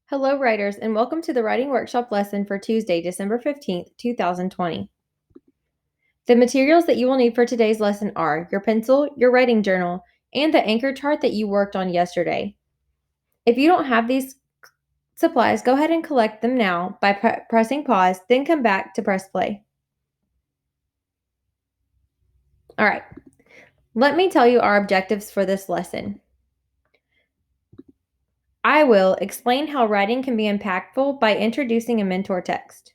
Hello, writers, and welcome to the Writing Workshop lesson for Tuesday, December 15th, 2020. The materials that you will need for today's lesson are your pencil, your writing journal, and the anchor chart that you worked on yesterday. If you don't have these supplies, go ahead and collect them now by pressing pause, then come back to press play. All right, let me tell you our objectives for this lesson. I will explain how writing can be impactful by introducing a mentor text.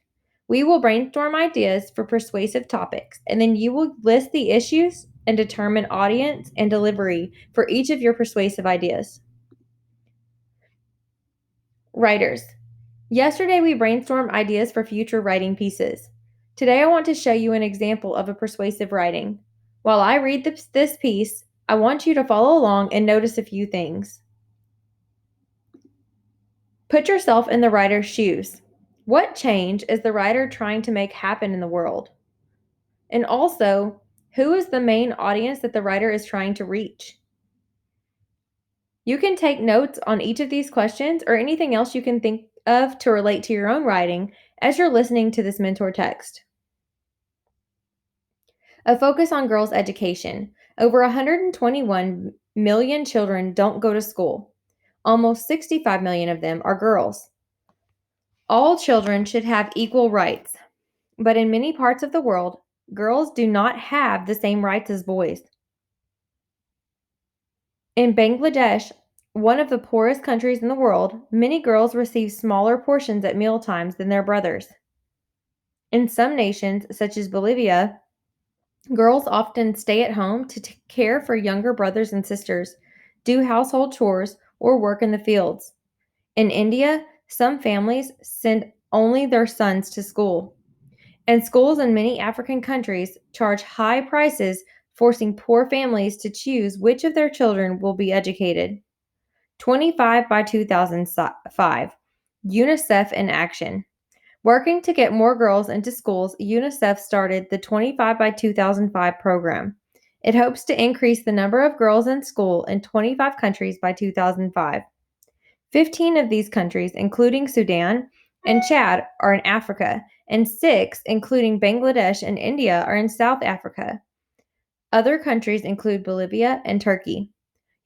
We will brainstorm ideas for persuasive topics, and then you will list the issues and determine audience and delivery for each of your persuasive ideas. Writers, yesterday we brainstormed ideas for future writing pieces. Today I want to show you an example of a persuasive writing. While I read this piece, I want you to follow along and notice a few things. Put yourself in the writer's shoes. What change is the writer trying to make happen in the world? And also, who is the main audience that the writer is trying to reach? You can take notes on each of these questions or anything else you can think of to relate to your own writing as you're listening to this mentor text. A focus on girls' education. Over 121 million children don't go to school. Almost 65 million of them are girls. All children should have equal rights, but in many parts of the world, girls do not have the same rights as boys. In Bangladesh, one of the poorest countries in the world, many girls receive smaller portions at mealtimes than their brothers. In some nations, such as Bolivia, girls often stay at home to care for younger brothers and sisters, do household chores, or work in the fields. In India, some families send only their sons to school. And schools in many African countries charge high prices, forcing poor families to choose which of their children will be educated. 25 by 2005. UNICEF in action. Working to get more girls into schools, UNICEF started the 25 by 2005 program. It hopes to increase the number of girls in school in 25 countries by 2005. 15 of these countries, including Sudan and Chad, are in Africa, and 6, including Bangladesh and India, are in South Africa. Other countries include Bolivia and Turkey.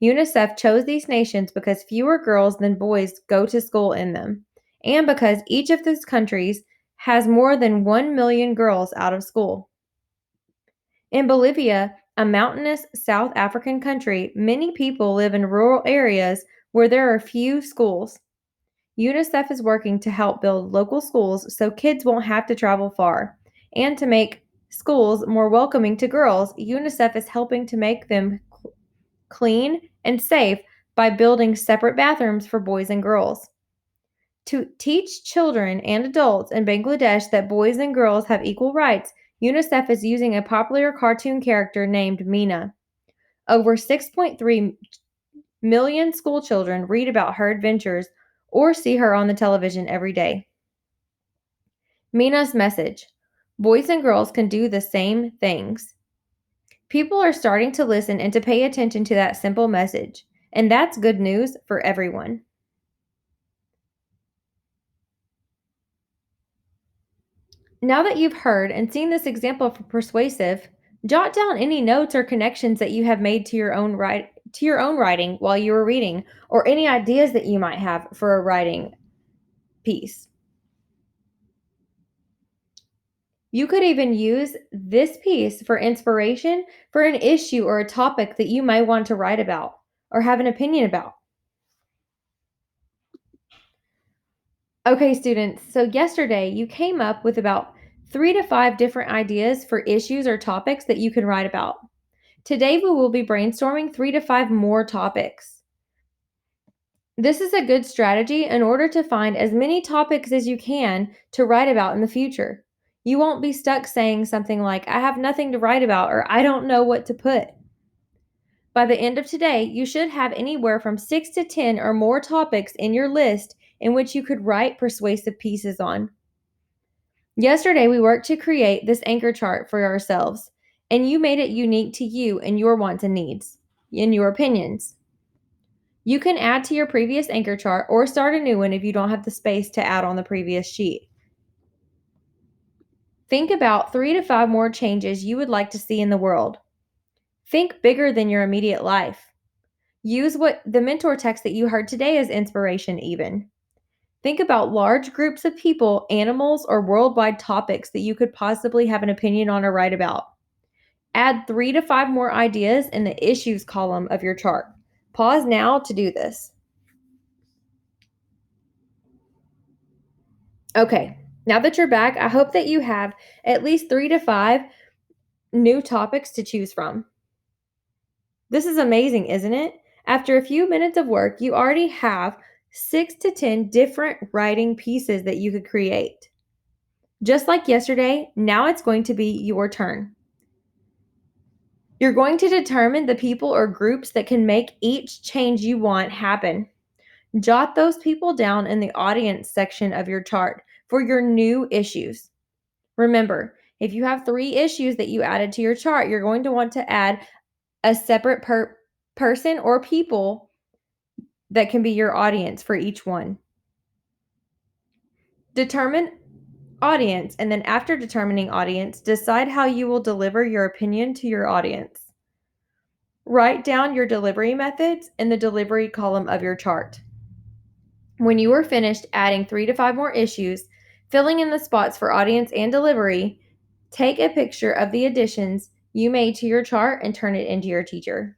UNICEF chose these nations because fewer girls than boys go to school in them, and because each of these countries has more than 1 million girls out of school. In Bolivia, a mountainous South African country, many people live in rural areas where there are few schools. UNICEF is working to help build local schools so kids won't have to travel far. And to make schools more welcoming to girls, UNICEF is helping to make them clean and safe by building separate bathrooms for boys and girls. To teach children and adults in Bangladesh that boys and girls have equal rights, UNICEF is using a popular cartoon character named Meena. Over 6.3 million school children read about her adventures or see her on the television every day. Meena's message: boys and girls can do the same things. People are starting to listen and to pay attention to that simple message, and that's good news for everyone. Now that you've heard and seen this example for persuasive, jot down any notes or connections that you have made to your own writing while you were reading, or any ideas that you might have for a writing piece. You could even use this piece for inspiration for an issue or a topic that you might want to write about or have an opinion about. Okay, students, so yesterday you came up with about 3 to 5 different ideas for issues or topics that you can write about. Today we will be brainstorming 3 to 5 more topics. This is a good strategy in order to find as many topics as you can to write about in the future. You won't be stuck saying something like, I have nothing to write about, or I don't know what to put. By the end of today, you should have anywhere from 6 to 10 or more topics in your list in which you could write persuasive pieces on. Yesterday, we worked to create this anchor chart for ourselves, and you made it unique to you and your wants and needs, in your opinions. You can add to your previous anchor chart or start a new one if you don't have the space to add on the previous sheet. Think about 3 to 5 more changes you would like to see in the world. Think bigger than your immediate life. Use what the mentor text that you heard today as inspiration, even. Think about large groups of people, animals, or worldwide topics that you could possibly have an opinion on or write about. Add 3 to 5 more ideas in the issues column of your chart. Pause now to do this. Okay, now that you're back, I hope that you have at least 3 to 5 new topics to choose from. This is amazing, isn't it? After a few minutes of work, you already have 6 to 10 different writing pieces that you could create. Just like yesterday, now it's going to be your turn. You're going to determine the people or groups that can make each change you want happen. Jot those people down in the audience section of your chart for your new issues. Remember, if you have 3 issues that you added to your chart, you're going to want to add a separate person or people that can be your audience for each one. Determine audience, and then after determining audience, decide how you will deliver your opinion to your audience. Write down your delivery methods in the delivery column of your chart. When you are finished adding 3 to 5 more issues, filling in the spots for audience and delivery, take a picture of the additions you made to your chart and turn it into your teacher.